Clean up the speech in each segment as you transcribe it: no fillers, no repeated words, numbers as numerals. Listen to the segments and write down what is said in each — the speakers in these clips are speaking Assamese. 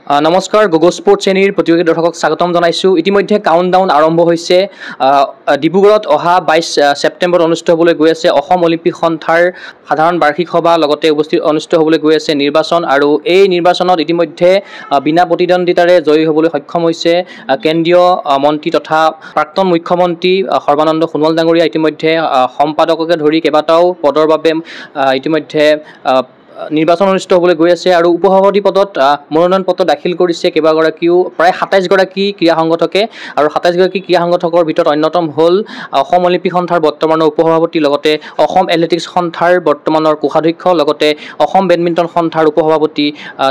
নমস্কাৰ গুগল স্পোৰ্টছ শ্ৰেণীৰ প্ৰতিযোগী দৰ্শকক স্বাগতম জনাইছোঁ। ইতিমধ্যে কাউণ্টডাউন আৰম্ভ হৈছে। ডিব্ৰুগড়ত অহা 22 ছেপ্টেম্বৰত অনুষ্ঠিত হ'বলৈ গৈ আছে অসম অলিম্পিক সন্থাৰ সাধাৰণ বাৰ্ষিক সভা, লগতে অনুষ্ঠিত হ'বলৈ গৈ আছে নিৰ্বাচন। আৰু এই নিৰ্বাচনত ইতিমধ্যে বিনা প্ৰতিদ্বন্দ্বিতাৰে জয়ী হ'বলৈ সক্ষম হৈছে কেন্দ্ৰীয় মন্ত্ৰী তথা প্ৰাক্তন মুখ্যমন্ত্ৰী সৰ্বানন্দ সোণোৱাল ডাঙৰীয়া। ইতিমধ্যে সম্পাদককে ধৰি কেইবাটাও পদৰ বাবে ইতিমধ্যে নিৰ্বাচন অনুষ্ঠিত হ'বলৈ গৈ আছে। আৰু উপসভাপতি পদত মনোনয়ন পত্ৰ দাখিল কৰিছে কেইবাগৰাকীও, প্ৰায় 27 গৰাকী ক্ৰীড়া সংগঠকে। আৰু 27 গৰাকী ক্ৰীড়া সংগঠকৰ ভিতৰত অন্যতম হ'ল অসম অলিম্পিক সন্থাৰ বৰ্তমানৰ উপসভাপতি, লগতে অসম এথলেটিক্স সন্থাৰ বৰ্তমানৰ কোষাধ্যক্ষ, লগতে অসম বেডমিণ্টন সন্থাৰ উপসভাপতি,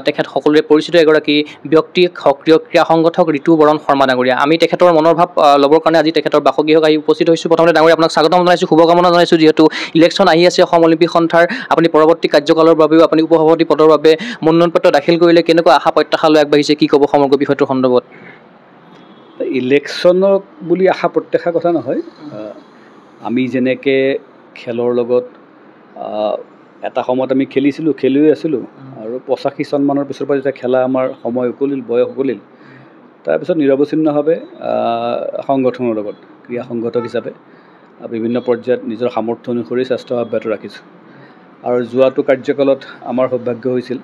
তেখেত সকলোৰে পৰিচিত এগৰাকী ব্যক্তি, সক্ৰিয় ক্ৰীড়া সংগঠক ঋতুবৰণ শৰ্মা ডাঙৰীয়া। আমি তেখেতৰ মনৰ ভাৱ ল'বৰ কাৰণে আজি তেখেতৰ বাসগৃহত আহি উপস্থিত হৈছোঁ। প্ৰথমতে ডাঙৰীয়া আপোনাক স্বাগতম জনাইছোঁ, শুভকামনা জনাইছোঁ। যিহেতু ইলেকশ্যন আহি আছে অসম অলিম্পিক সন্থাৰ, আপুনি পৰৱৰ্তী কাৰ্যকালৰ বাবেও আপুনি উপসভাপতি পদৰ বাবে মনোনয়ন পত্ৰ দাখিল কৰিলে, কেনেকুৱা আশা প্ৰত্যাশা লৈ আগবাঢ়িছে, কি ক'ব সমগ্ৰ বিষয়টোৰ সন্দৰ্ভত? ইলেকশ্যনক বুলি আশা প্ৰত্যাশাৰ কথা নহয়। আমি যেনেকৈ খেলৰ লগত এটা সময়ত আমি খেলিও আছিলোঁ, আৰু 85 চনমানৰ পিছৰ পৰা যেতিয়া খেলা আমাৰ সময় উকলিল, বয়স উকলিল, তাৰপিছত নিৰৱচ্ছিন্নভাৱে সংগঠনৰ লগত ক্ৰীড়া সংগঠক হিচাপে বিভিন্ন পৰ্যায়ত নিজৰ সামৰ্থ্য অনুসৰি স্বাস্থ্য অব্যাহত ৰাখিছোঁ। আৰু যোৱাটো কাৰ্যকালত আমাৰ সৌভাগ্য হৈছিল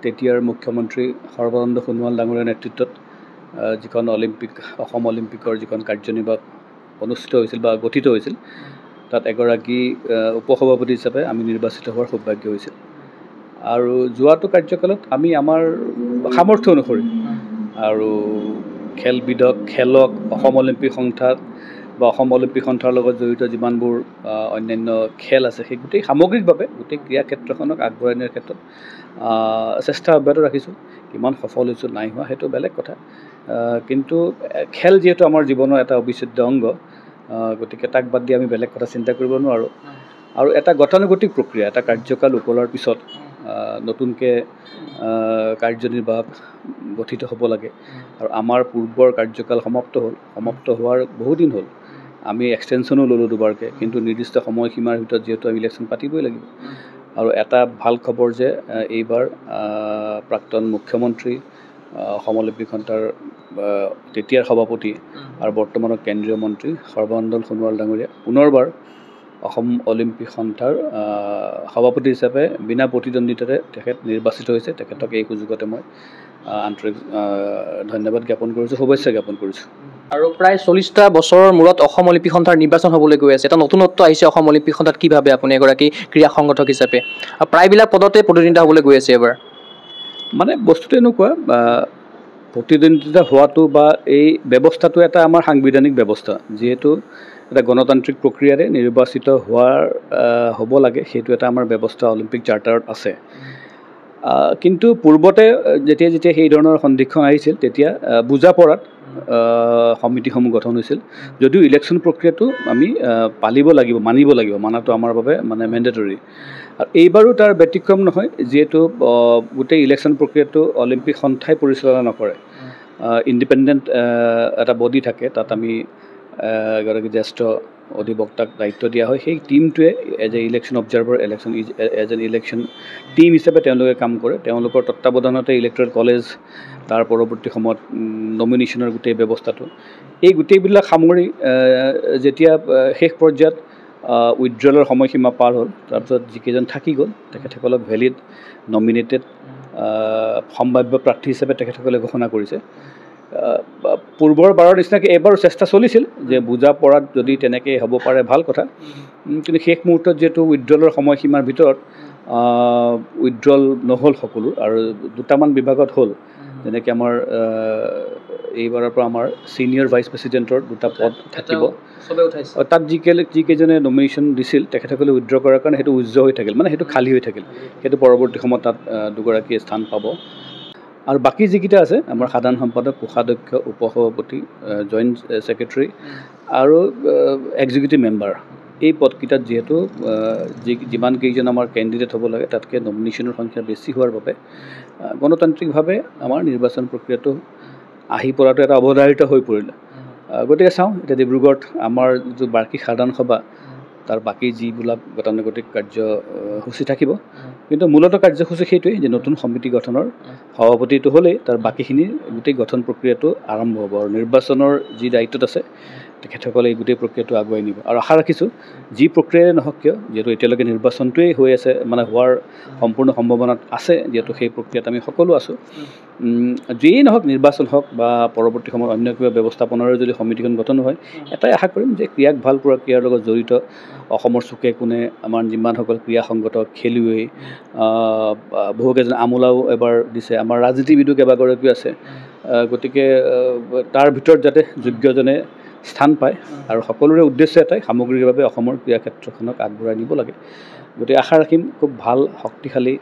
তেতিয়াৰ মুখ্যমন্ত্ৰী সৰ্বানন্দ সোণোৱাল ডাঙৰীয়াৰ নেতৃত্বত যিখন অসম অলিম্পিকৰ যিখন কাৰ্যনিৰ্বাহক অনুষ্ঠিত হৈছিল বা গঠিত হৈছিল, তাত এগৰাকী উপসভাপতি হিচাপে আমি নিৰ্বাচিত হোৱাৰ সৌভাগ্য হৈছিল। আৰু যোৱাটো কাৰ্যকালত আমি আমাৰ সামৰ্থ্য অনুসৰি আৰু খেলক অসম অলিম্পিক সন্থাত বা অসম অলিম্পিক সন্থাৰ লগত জড়িত যিমানবোৰ অন্যান্য খেল আছে, সেই গোটেই সামগ্ৰিকভাৱে গোটেই ক্ৰীড়া ক্ষেত্ৰখনক আগবঢ়াই নিয়াৰ ক্ষেত্ৰত চেষ্টা অব্যাহত ৰাখিছোঁ। কিমান সফল হৈছোঁ নাই হোৱা সেইটো বেলেগ কথা, কিন্তু খেল যিহেতু আমাৰ জীৱনৰ এটা অবিচ্ছেদ্য অংগ, গতিকে তাক বাদ দি আমি বেলেগ কথা চিন্তা কৰিব নোৱাৰোঁ। আৰু এটা গতানুগতিক প্ৰক্ৰিয়া, এটা কাৰ্যকাল উকলাৰ পিছত নতুনকৈ কাৰ্যনিৰ্বাহক গঠিত হ'ব লাগে। আৰু আমাৰ পূৰ্বৰ কাৰ্যকাল সমাপ্ত হোৱাৰ বহুদিন হ'ল। আমি এক্সটেনশ্যনো ল'লোঁ দুবাৰকৈ, কিন্তু নিৰ্দিষ্ট সময়সীমাৰ ভিতৰত যিহেতু আমি ইলেকশ্যন পাতিবই লাগিব। আৰু এটা ভাল খবৰ যে এইবাৰ প্ৰাক্তন মুখ্যমন্ত্ৰী, অসম অলিম্পিক সন্থাৰ তেতিয়াৰ সভাপতি আৰু বৰ্তমানৰ কেন্দ্ৰীয় মন্ত্ৰী সৰ্বানন্দ সোণোৱাল ডাঙৰীয়া পুনৰবাৰ অসম অলিম্পিক সন্থাৰ সভাপতি হিচাপে বিনা প্ৰতিদ্বন্দ্বিতাৰে তেখেত নিৰ্বাচিত হৈছে। তেখেতক এই সুযোগতে মই আন্তৰিক ধন্যবাদ জ্ঞাপন কৰিছোঁ, শুভেচ্ছা জ্ঞাপন কৰিছোঁ। আৰু প্ৰায় 40টা বছৰৰ মূৰত অসম অলিম্পিক সন্থাৰ নিৰ্বাচন হ'বলৈ গৈ আছে, এটা নতুনত্ব আহিছে অসম অলিম্পিক সন্থাত। কি ভাবে আপুনি এগৰাকী ক্ৰীড়া সংগঠক হিচাপে? প্ৰায়বিলাক পদতে প্ৰতিদ্বন্দ্বিতা হ'বলৈ গৈ আছে এবাৰ। মানে বস্তুটো এনেকুৱা, প্ৰতিদ্বন্দ্বিতা হোৱাটো বা এই ব্যৱস্থাটো এটা আমাৰ সাংবিধানিক ব্যৱস্থা, যিহেতু এটা গণতান্ত্ৰিক প্ৰক্ৰিয়াৰে নিৰ্বাচিত হ'ব লাগে, সেইটো এটা আমাৰ ব্যৱস্থা অলিম্পিক চাৰ্টাৰত আছে। কিন্তু পূৰ্বতে যেতিয়া সেই ধৰণৰ সন্দিক্ষণ আহিছিল, তেতিয়া বুজাপৰাত সমিতিসমূহ গঠন হৈছিল, যদিও ইলেকশ্যন প্ৰক্ৰিয়াটো আমি মানিব লাগিব, মানাটো আমাৰ বাবে মানে মেণ্ডেটৰী। আৰু এইবাৰো তাৰ ব্যতিক্ৰম নহয়, যিহেতু গোটেই ইলেকশ্যন প্ৰক্ৰিয়াটো অলিম্পিক সন্থাই পৰিচালনা নকৰে, ইণ্ডিপেণ্ডেণ্ট এটা বডি থাকে, তাত আমি এগৰাকী জ্যেষ্ঠ অধিবক্তাক দায়িত্ব দিয়া হয়। সেই টীমটোৱে as a election observer, as an election team হিচাপে তেওঁলোকে কাম কৰে। তেওঁলোকৰ তত্বাৱধানতে ইলেক্টৰেল কলেজ, তাৰ পৰৱৰ্তী সময়ত নমিনেশ্যনৰ গোটেই ব্যৱস্থাটো, এই গোটেইবিলাক সামৰি যেতিয়া শেষ পৰ্যায়ত উইথড্ৰলৰ সময়সীমা পাৰ হ'ল, তাৰপিছত যিকেইজন থাকি গ'ল তেখেতসকলক ভেলিড নমিনেটেড সম্ভাৱ্য প্ৰাৰ্থী হিচাপে তেখেতসকলে ঘোষণা কৰিছে। পূৰ্বৰ বাৰৰ নিচিনাকৈ এইবাৰো চেষ্টা চলিছিল যে বুজাপৰাত যদি তেনেকৈ হ'ব পাৰে ভাল কথা, কিন্তু শেষ মুহূৰ্তত যিহেতু উইথড্ৰলৰ সময়সীমাৰ ভিতৰত উইথড্ৰল নহ'ল সকলো, আৰু দুটামান বিভাগত হ'ল, যেনেকৈ আমাৰ এইবাৰৰ পৰা আমাৰ ছিনিয়ৰ ভাইচ প্ৰেছিডেণ্টৰ 2টা পদ থাকিব। তাত যিকেইজনে নমিনেশ্যন দিছিল তেখেতসকলে উইথড্ৰ কৰাৰ কাৰণে সেইটো উজ্জ্বল হৈ থাকিল, মানে সেইটো খালী হৈ থাকিল। সেইটো পৰৱৰ্তী সময়ত তাত 2গৰাকীয়ে স্থান পাব। আৰু বাকী যিকেইটা আছে, আমাৰ সাধাৰণ সম্পাদক, কোষাধ্যক্ষ, উপসভাপতি, জইণ্ট ছেক্ৰেটাৰী আৰু এক্সিকিউটিভ মেম্বাৰ, এই পদকেইটাত যিহেতু যিমানকেইজন আমাৰ কেণ্ডিডেট হ'ব লাগে, তাতকৈ নমিনেশ্যনৰ সংখ্যা বেছি হোৱাৰ বাবে গণতান্ত্ৰিকভাৱে আমাৰ নিৰ্বাচন প্ৰক্ৰিয়াটো আহি পৰাটো এটা অৱধাৰিত হৈ পৰিলে। গতিকে চাওঁ, এতিয়া ডিব্ৰুগড়ত আমাৰ যিটো বাৰ্ষিক সাধাৰণ সভা, তাৰ বাকী যিবিলাক গতানুগতিক কাৰ্যসূচী থাকিব, কিন্তু মূলত কাৰ্যসূচী সেইটোৱেই যে নতুন সমিতি গঠনৰ সভাপতিটো হ'লেই তাৰ বাকীখিনি গোটেই গঠন প্ৰক্ৰিয়াটো আৰম্ভ হ'ব আৰু নিৰ্বাচনৰ যি দায়িত্বত আছে তেখেতসকলে এই গোটেই প্ৰক্ৰিয়াটো আগুৱাই নিব আৰু আশা ৰাখিছোঁ যি প্ৰক্ৰিয়াই নহওক কিয় যিহেতু এতিয়ালৈকে নিৰ্বাচনটোৱেই হৈ আছে মানে হোৱাৰ সম্পূৰ্ণ সম্ভাৱনাত আছে যিহেতু সেই প্ৰক্ৰিয়াত আমি সকলো আছোঁ যিয়েই নহওক নিৰ্বাচন হওক বা পৰৱৰ্তী সময়ত অন্য কিবা ব্যৱস্থাপনাৰো যদি সমিতিখন গঠন হয় এটাই আশা কৰিম যে ক্ৰীড়াক ভাল পোৱা ক্ৰীড়াৰ লগত জড়িত অসমৰ চুকে কোণে আমাৰ যিমানসকল ক্ৰীড়া সংগত খেলুৱৈ বহুকেইজন আমোলাও এবাৰ দিছে আমাৰ ৰাজনীতিবিদো কেইবাগৰাকীও আছে গতিকে তাৰ ভিতৰত যাতে যোগ্যজনে স্থান পায় আৰু সকলোৰে উদ্দেশ্য এটাই সামগ্ৰিকভাৱে অসমৰ ক্ৰীড়া ক্ষেত্ৰখনক আগবঢ়াই নিব লাগে গতিকে আশা ৰাখিম খুব ভাল শক্তিশালী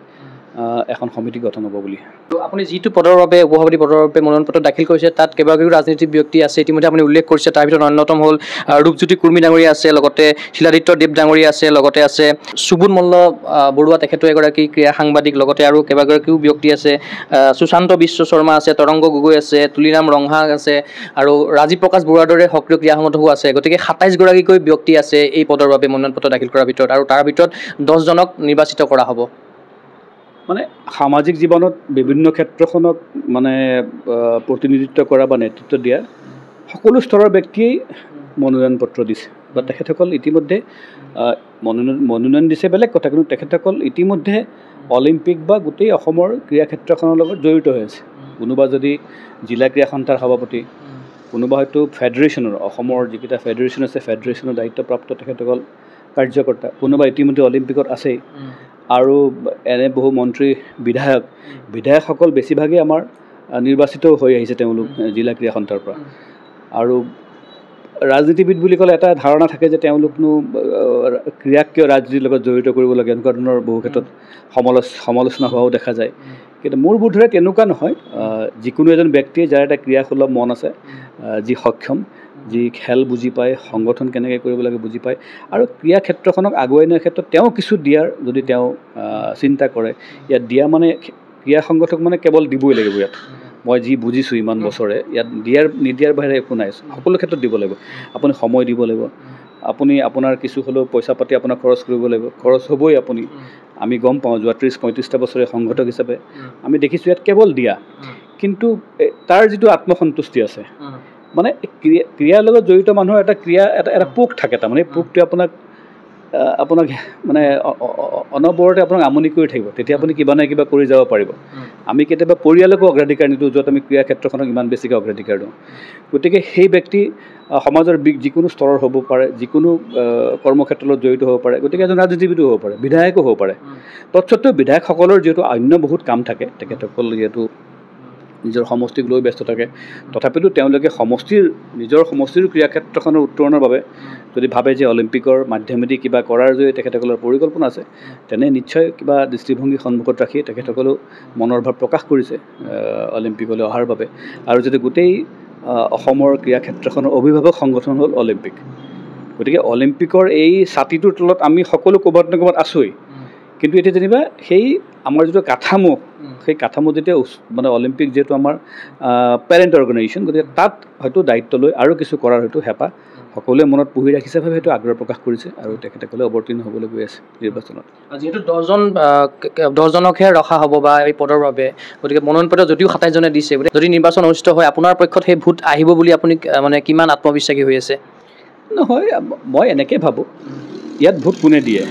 এখন সমিতি গঠন হ'ব বুলি আপুনি যিটো পদৰ বাবে উপসভাপতি পদৰ বাবে মনোনয়ন পত্ৰ দাখিল কৰিছে তাত কেইবাগৰাকীও ৰাজনীতিক ব্যক্তি আছে ইতিমধ্যে আপুনি উল্লেখ কৰিছে তাৰ ভিতৰত অন্যতম হ'ল ৰূপজ্যোতি কুৰ্মী ডাঙৰীয়া আছে লগতে শিলাদিত্য দেৱ ডাঙৰীয়া আছে লগতে আছে সুবোধ মল্ল বৰুৱা তেখেতো এগৰাকী ক্ৰীড়া সাংবাদিক লগতে আৰু কেইবাগৰাকীও ব্যক্তি আছে সুশান্ত বিশ্ব শৰ্মা আছে তৰংগ গগৈ আছে তুলিৰাম ৰংহা আছে আৰু ৰাজীৱ প্ৰকাশ বৰুৱাৰ দৰে সক্ৰিয় ক্ৰীড়া সংগঠকো আছে গতিকে ২৭ গৰাকীকৈ ব্যক্তি আছে এই পদৰ বাবে মনোনয়ন পত্ৰ দাখিল কৰাৰ ভিতৰত আৰু তাৰ ভিতৰত 10 জনক নিৰ্বাচিত কৰা হ'ব মানে সামাজিক জীৱনত বিভিন্ন ক্ষেত্ৰখনক মানে প্ৰতিনিধিত্ব কৰা বা নেতৃত্ব দিয়া সকলো স্তৰৰ ব্যক্তিয়েই মনোনয়ন পত্ৰ দিছে বা তেখেতসকল ইতিমধ্যে মনোনয়ন দিছে বেলেগ কথা কিন্তু তেখেতসকল ইতিমধ্যে অলিম্পিক বা গোটেই অসমৰ ক্ৰীড়া ক্ষেত্ৰখনৰ লগত জড়িত হৈ আছে কোনোবা যদি জিলা ক্ৰীড়া সন্থাৰ সভাপতি কোনোবা হয়তো ফেডাৰেশ্যনৰ অসমৰ যিকেইটা ফেডাৰেশ্যন আছে ফেডাৰেশ্যনৰ দায়িত্বপ্ৰাপ্ত তেখেতসকল কাৰ্যকৰ্তা কোনোবা ইতিমধ্যে অলিম্পিকত আছেই আৰু এনে বহু মন্ত্ৰী বিধায়কসকল বেছিভাগেই আমাৰ নিৰ্বাচিত হৈ আহিছে তেওঁলোক জিলা ক্ৰীড়া সন্থাৰ পৰা আৰু ৰাজনীতিবিদ বুলি ক'লে এটা ধাৰণা থাকে যে তেওঁলোকনো ক্ৰীড়াক কিয় ৰাজনীতিৰ লগত জড়িত কৰিব লাগে এনেকুৱা ধৰণৰ বহু ক্ষেত্ৰত সমালোচনা হোৱাও দেখা যায় কিন্তু মোৰ বোধেৰে তেনেকুৱা নহয় যিকোনো এজন ব্যক্তিয়ে যাৰ এটা ক্ৰীড়াসুলভ মন আছে যি সক্ষম যি খেল বুজি পায় সংগঠন কেনেকৈ কৰিব লাগে বুজি পায় আৰু ক্ৰীড়া ক্ষেত্ৰখনক আগুৱাই নিয়াৰ ক্ষেত্ৰত তেওঁ কিছু দিয়াৰ যদি তেওঁ চিন্তা কৰে ইয়াত দিয়া মানে ক্ৰীড়া সংগঠক মানে কেৱল দিবই লাগিব ইয়াত মই যি বুজিছোঁ ইমান বছৰে ইয়াত নিদিয়াৰ বাহিৰে একো নাই সকলো ক্ষেত্ৰত দিব লাগিব আপুনি সময় দিব লাগিব আপুনি আপোনাৰ কিছু হ'লেও পইচা পাতি আপোনাৰ খৰচ কৰিব লাগিব খৰচ হ'বই আপুনি আমি গম পাওঁ যোৱা ৩০-৩৫টা বছৰে সংগঠক হিচাপে আমি দেখিছোঁ ইয়াত কেৱল দিয়া কিন্তু তাৰ যিটো আত্মসন্তুষ্টি আছে মানে ক্ৰীড়াৰ লগত জড়িত মানুহৰ এটা পোক থাকে তাৰমানে এই পোকটোৱে আপোনাক মানে অনবৰতে আপোনাক আমনি কৰি থাকিব তেতিয়া আপুনি কিবা নহয় কিবা কৰি যাব পাৰিব আমি কেতিয়াবা পৰিয়ালকো অগ্ৰাধিকাৰ নিদিওঁ য'ত আমি ক্ৰীড়া ক্ষেত্ৰখনক ইমান বেছিকৈ অগ্ৰাধিকাৰ দিওঁ গতিকে সেই ব্যক্তি সমাজৰ যিকোনো স্তৰৰ হ'ব পাৰে যিকোনো কৰ্মক্ষেত্ৰৰ লগত জড়িত হ'ব পাৰে গতিকে এজন ৰাজনীতিবিদো হ'ব পাৰে বিধায়কো হ'ব পাৰে তৎসত্ত্বেও বিধায়কসকলৰ যিহেতু অন্য বহুত কাম থাকে তেখেতসকল যিহেতু নিজৰ সমষ্টিক লৈ ব্যস্ত থাকে তথাপিতো তেওঁলোকে নিজৰ সমষ্টিৰ ক্ৰীড়া ক্ষেত্ৰখনৰ উত্তৰণৰ বাবে যদি ভাবে যে অলিম্পিকৰ মাধ্যমেদি কিবা কৰাৰ যদি তেখেতসকলৰ পৰিকল্পনা আছে তেনে নিশ্চয় কিবা দৃষ্টিভংগী সন্মুখত ৰাখি তেখেতসকলেও মনৰ ভাৱ প্ৰকাশ কৰিছে অলিম্পিকলৈ অহাৰ বাবে আৰু যদি গোটেই অসমৰ ক্ৰীড়া ক্ষেত্ৰখনৰ অভিভাৱক সংগঠন হ'ল অলিম্পিক গতিকে অলিম্পিকৰ এই ছাতিটোৰ তলত আমি সকলো ক'ৰবাত ন ক'ৰবাত আছোঁৱেই কিন্তু এতিয়া যেনিবা সেই আমাৰ যিটো কাঠামো সেই কাঠামো যেতিয়া মানে অলিম্পিক যিহেতু আমাৰ পেৰেণ্ট অৰ্গেনাইজেশ্যন গতিকে তাত হয়তো দায়িত্ব লৈ আৰু কিছু কৰাৰ হয়তো হেঁপাহ সকলোৱে মনত পুহি ৰাখিছে ভাবে হয়তো আগ্ৰহ প্ৰকাশ কৰিছে আৰু তেখেতসকলে অৱতীৰ্ণ হ'বলৈ গৈ আছে নিৰ্বাচনত যিহেতু 10 জনকহে ৰখা হ'ব বা এই পদৰ বাবে গতিকে মনোনয়ন পত্ৰ যদিও 27 জনে দিছে যদি নিৰ্বাচন অনুষ্ঠিত হয় আপোনাৰ পক্ষত সেই ভোট আহিব বুলি আপুনি মানে কিমান আত্মবিশ্বাসী হৈ আছে নহয় মই এনেকৈ ভাবোঁ ইয়াত ভোট কোনে দিয়ে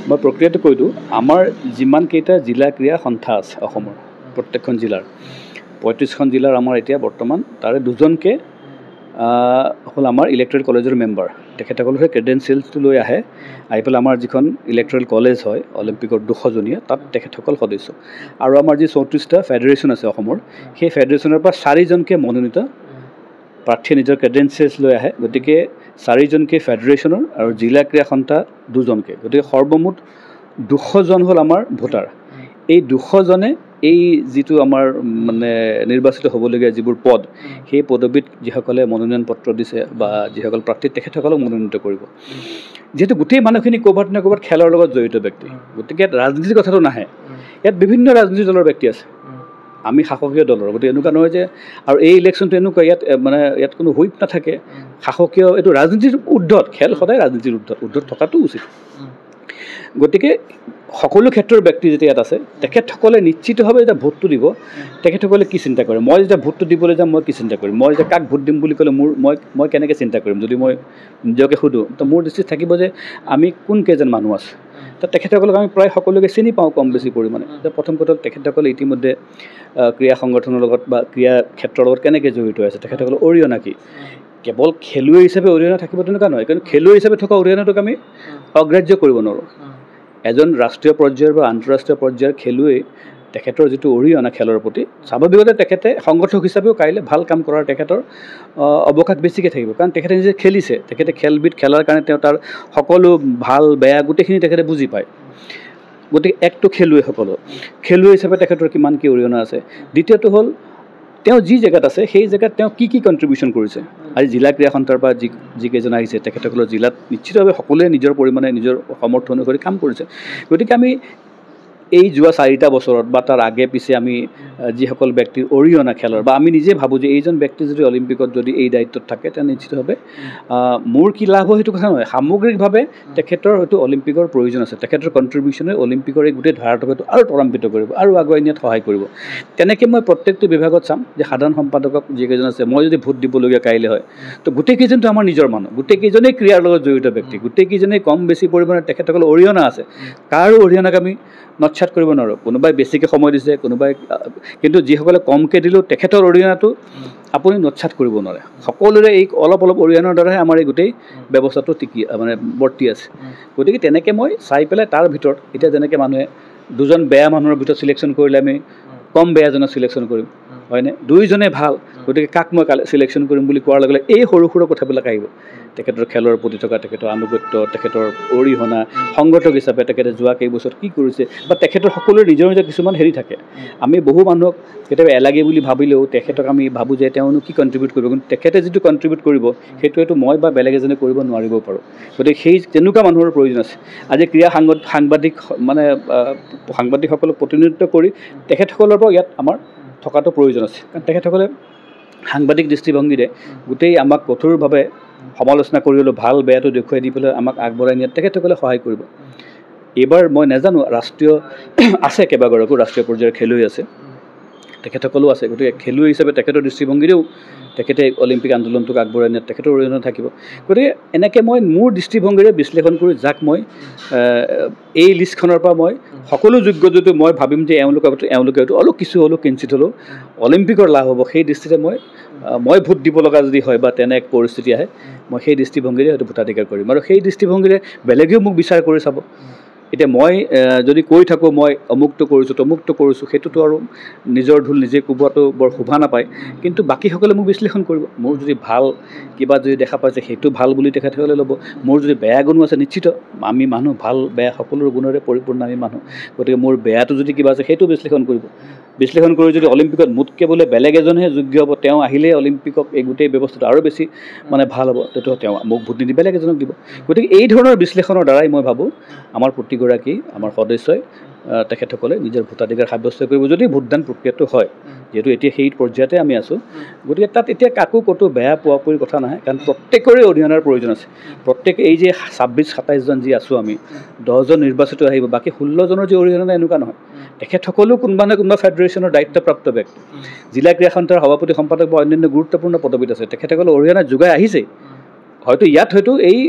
মই প্ৰক্ৰিয়াটো কৈ দিওঁ আমাৰ যিমানকেইটা জিলা ক্ৰীড়া সন্থা আছে অসমৰ প্ৰত্যেকখন জিলাৰ 35খন জিলাৰ আমাৰ এতিয়া বৰ্তমান তাৰে 2জনকৈ হ'ল আমাৰ ইলেক্ট্ৰেল কলেজৰ মেম্বাৰ তেখেতসকলৰ ক্ৰেডেঞ্চিয়েলছটো লৈ আহি পেলাই আমাৰ যিখন ইলেক্ট্ৰেল কলেজ হয় অলিম্পিকৰ 200জনীয়া তাত তেখেতসকল সদস্য আৰু আমাৰ যি 34টা ফেডাৰেশ্যন আছে অসমৰ সেই ফেডাৰেশ্যনৰ পৰা 4জনকৈ মনোনীত প্ৰাৰ্থীয়ে নিজৰ ক্ৰেডেঞ্চিয়েলছ লৈ আহে গতিকে 4জনকৈ ফেডাৰেশ্যনৰ আৰু জিলা ক্ৰীড়া সন্থা 2জনকৈ গতিকে সৰ্বমুঠ 200জন হ'ল আমাৰ ভোটাৰ এই 200জনে এই যিটো আমাৰ মানে নিৰ্বাচিত হ'বলগীয়া যিবোৰ পদ সেই পদবীত যিসকলে মনোনয়ন পত্ৰ দিছে বা যিসকল প্ৰাৰ্থী তেখেতসকলক মনোনীত কৰিব যেহেতু গোটেই মানুহখিনি ক'ৰবাত না ক'ৰবাত খেলৰ লগত জড়িত ব্যক্তি গতিকে ইয়াত ৰাজনীতিৰ কথাটো নাহে ইয়াত বিভিন্ন ৰাজনীতি দলৰ ব্যক্তি আছে আমি শাসকীয় দলৰ গতিকে এনেকুৱা নহয় যে আৰু এই ইলেকশ্যনটো এনেকুৱা ইয়াত কোনো হুইপ নাথাকে শাসকীয় এইটো ৰাজনীতিৰ ঊৰ্ধত খেল সদায় ৰাজনীতিৰ ঊৰ্ধত থকাটো উচিত গতিকে সকলো ক্ষেত্ৰৰ ব্যক্তি যেতিয়া ইয়াত আছে তেখেতসকলে নিশ্চিতভাৱে যেতিয়া ভোটটো দিব তেখেতসকলে কি চিন্তা কৰে মই যেতিয়া ভোটটো দিবলৈ যাম মই কি চিন্তা কৰিম মই যেতিয়া কাক ভোট দিম বুলি ক'লে মই কেনেকৈ চিন্তা কৰিম যদি মই নিজকে সোধোঁ তো মোৰ দৃষ্টিত থাকিব যে আমি কোন কেইজন মানুহ আছে তো তেখেতসকলক আমি প্ৰায় সকলোকে চিনি পাওঁ কম বেছি পৰিমাণে প্ৰথম কথা তেখেতসকলে ইতিমধ্যে ক্ৰীড়া সংগঠনৰ লগত বা ক্ৰীড়া ক্ষেত্ৰৰ লগত কেনেকৈ জড়িত আছে তেখেতসকলৰ অৰিহণা কি কেৱল খেলুৱৈ হিচাপে অৰিহণা থাকিব তেনেকুৱা নহয় কিন্তু খেলুৱৈ হিচাপে থকা অৰিহণাটোক আমি অগ্ৰাহ্য কৰিব নোৱাৰোঁ এজন ৰাষ্ট্ৰীয় পৰ্যায়ৰ বা আন্তঃৰাষ্ট্ৰীয় পৰ্যায়ৰ খেলুৱৈ তেখেতৰ যিটো অৰিহণা খেলৰ প্ৰতি স্বাভাৱিকতে তেখেতে সংগঠক হিচাপেও কাইলৈ ভাল কাম কৰাৰ তেখেতৰ অৱকাশ বেছিকৈ থাকিব কাৰণ তেখেতে নিজে খেলিছে তেখেতে খেলবিধ খেলাৰ কাৰণে তেওঁ তাৰ সকলো ভাল বেয়া গোটেইখিনি তেখেতে বুজি পায় গতিকে একটো খেলুৱৈ হিচাপে তেখেতৰ কিমান কি অৰিহণা আছে দ্বিতীয়টো হ'ল তেওঁ যি জেগাত আছে সেই জেগাত তেওঁ কি কণ্ট্ৰিবিউশ্যন কৰিছে আজি জিলা ক্ৰীড়া সন্থাৰ পৰা যিকেইজন আহিছে তেখেতসকলৰ জিলাত নিশ্চিতভাৱে সকলোৱে নিজৰ পৰিমাণে নিজৰ সমৰ্থ অনুসৰি কাম কৰিছে গতিকে আমি এই যোৱা 4টা বছৰত বা তাৰ আগে পিছে আমি যিসকল ব্যক্তিৰ অৰিহণা খেলৰ বা আমি নিজে ভাবোঁ যে এইজন ব্যক্তি যদি অলিম্পিকত যদি এই দায়িত্বত থাকে তেওঁ নিশ্চিতভাৱে মোৰ কি লাভ হয় সেইটো কথা নহয় সামগ্ৰিকভাৱে তেখেতৰ হয়তো অলিম্পিকৰ প্ৰয়োজন আছে তেখেতৰ কণ্ট্ৰিবিউশ্যনে অলিম্পিকৰ এই গোটেই ধাৰাটোক হয়তো আৰু ত্বৰান্বিত কৰিব আৰু আগুৱাই নিয়াত সহায় কৰিব তেনেকৈ মই প্ৰত্যেকটো বিভাগত চাম যে সাধাৰণ সম্পাদকক যিকেইজন আছে মই যদি ভোট দিবলগীয়া কাইলৈ হয় তো গোটেইকেইজনটো আমাৰ নিজৰ মানুহ গোটেইকেইজনেই ক্ৰীড়াৰ লগত জড়িত ব্যক্তি গোটেইকেইজনেই কম বেছি পৰিমাণে তেখেতসকলৰ অৰিহণা আছে কাৰো অৰিহণাক আমি নচ্ছাত কৰিব নোৱাৰোঁ কোনোবাই বেছিকৈ সময় দিছে কোনোবাই কিন্তু যিসকলে কমকৈ দিলেও তেখেতৰ অৰিহণাটো আপুনি নচ্ছাত কৰিব নোৱাৰে সকলোৰে এই অলপ অৰিহণাৰ দ্বাৰাহে আমাৰ এই গোটেই ব্যৱস্থাটো মানে বৰ্তি আছে গতিকে তেনেকৈ মই চাই পেলাই তাৰ ভিতৰত এতিয়া যেনেকৈ মানুহে দুজন বেয়া মানুহৰ ভিতৰত চিলেকশ্যন কৰিলে আমি কম বেয়াজনক চিলেকশ্যন কৰিম হয়নে দুইজনে ভাল গতিকে কাক মই চিলেকশ্যন কৰিম বুলি কোৱাৰ লগে লগে এই সৰু সৰু কথাবিলাক আহিব তেখেতৰ খেলৰ প্ৰতি থকা তেখেতৰ আনুগত্য তেখেতৰ অৰিহণা সংগঠক হিচাপে তেখেতে যোৱা কেইবছৰত কি কৰিছে বা তেখেতৰ সকলোৰে নিজৰ নিজৰ কিছুমান হেৰি থাকে আমি বহু মানুহক কেতিয়াবা এলাগে বুলি ভাবিলেও তেখেতক আমি ভাবোঁ যে তেওঁনো কি কণ্ট্ৰিবিউট কৰিব কিন্তু তেখেতে যিটো কণ্ট্ৰিবিউট কৰিব সেইটোৱেতো মই বা বেলেগ এজনে কৰিব নোৱাৰিব পাৰোঁ গতিকে সেই তেনেকুৱা মানুহৰ প্ৰয়োজন আছে আজি ক্ৰীড়া সাংবাদিক মানে সাংবাদিকসকলক প্ৰতিনিধিত্ব কৰি তেখেতসকলৰ পৰা ইয়াত আমাৰ থকাটো প্ৰয়োজন আছে কাৰণ তেখেতসকলে সাংবাদিক দৃষ্টিভংগীৰে গোটেই আমাক কঠোৰভাৱে সমালোচনা কৰিলেও ভাল বেয়াটো দেখুৱাই দি পেলাই আমাক আগবঢ়াই নিয়াত তেখেতসকলে সহায় কৰিব এইবাৰ মই নাজানো ৰাষ্ট্ৰীয় আছে কেইবাগৰাকীও ৰাষ্ট্ৰীয় পৰ্যায়ৰ খেলুৱৈ আছে তেখেতসকলো আছে গতিকে খেলুৱৈ হিচাপে তেখেতৰ দৃষ্টিভংগীৰেও তেখেতে অলিম্পিক আন্দোলনটোক আগবঢ়াই নিয়াত তেখেতৰ অৰিহণা থাকিব গতিকে এনেকৈ মই মোৰ দৃষ্টিভংগীৰে বিশ্লেষণ কৰি যাক মই এই লিষ্টখনৰ পৰা মই সকলো যোগ্য যদি মই ভাবিম যে এওঁলোকে হয়তো অলপ কিছু হ'লেও কিঞ্চিত হ'লেও অলিম্পিকৰ লাভ হ'ব সেই দৃষ্টিৰে মই ভোট দিব লগা যদি হয় বা তেনে এক পৰিস্থিতি আহে মই সেই দৃষ্টিভংগীৰে হয়তো ভোটাধিকাৰ কৰিম আৰু সেই দৃষ্টিভংগীৰে বেলেগেও মোক বিচাৰ কৰি চাব এতিয়া মই যদি কৈ থাকোঁ মই অমুকটো কৰিছোঁ তমুকটো কৰিছোঁ সেইটোতো আৰু নিজৰ ঢোল নিজে কোবোৱাটো বৰ শোভা নাপায় কিন্তু বাকীসকলে মোক বিশ্লেষণ কৰিব মোৰ যদি ভাল কিবা যদি দেখা পাইছে সেইটো ভাল বুলি তেখেতসকলে ল'ব মোৰ যদি বেয়া গুণো আছে নিশ্চিত আমি মানুহ ভাল বেয়া সকলো গুণৰে পৰিপূৰ্ণ আমি মানুহ গতিকে মোৰ বেয়াটো যদি কিবা আছে সেইটো বিশ্লেষণ কৰি যদি অলিম্পিকত মোতকৈ বোলে বেলেগ এজনহে যোগ্য হ'ব তেওঁ আহিলেই অলিম্পিকক এই গোটেই ব্যৱস্থাটো আৰু বেছি মানে ভাল হ'ব তেতিয়া তেওঁ মোক ভোট নিদি বেলেগ এজনক দিব গতিকে এই ধৰণৰ বিশ্লেষণৰ দ্বাৰাই মই ভাবোঁ আমাৰ প্ৰতিগৰাকী আমাৰ সদস্যই তেখেতসকলে নিজৰ ভোটাধিকাৰ সাব্যস্ত কৰিব যদি ভোটদান প্ৰক্ৰিয়াটো হয় যেহেতু এতিয়া সেই পৰ্যায়তে আমি আছোঁ গতিকে তাত এতিয়া কাকো ক'তো বেয়া পোৱাপুৰি কথা নহয় কাৰণ প্ৰত্যেকৰে অৰিহণাৰ প্ৰয়োজন আছে প্ৰত্যেকে এই যে 26-27জন যি আছোঁ আমি 10জন নিৰ্বাচিত আহিব বাকী 16জনৰ যি অৰিহণা এনেকুৱা নহয় তেখেতসকলেও কোনোবা নহয় কোনোবা ফেডাৰেশ্যনৰ দায়িত্বপ্ৰাপ্ত ব্যক্তি জিলা ক্ৰীড়া সন্থাৰ সভাপতি সম্পাদক বা অন্যান্য গুৰুত্বপূৰ্ণ পদবীত আছে তেখেতসকলে অৰিহণা যোগাই আহিছে হয়তো ইয়াত হয়তো এই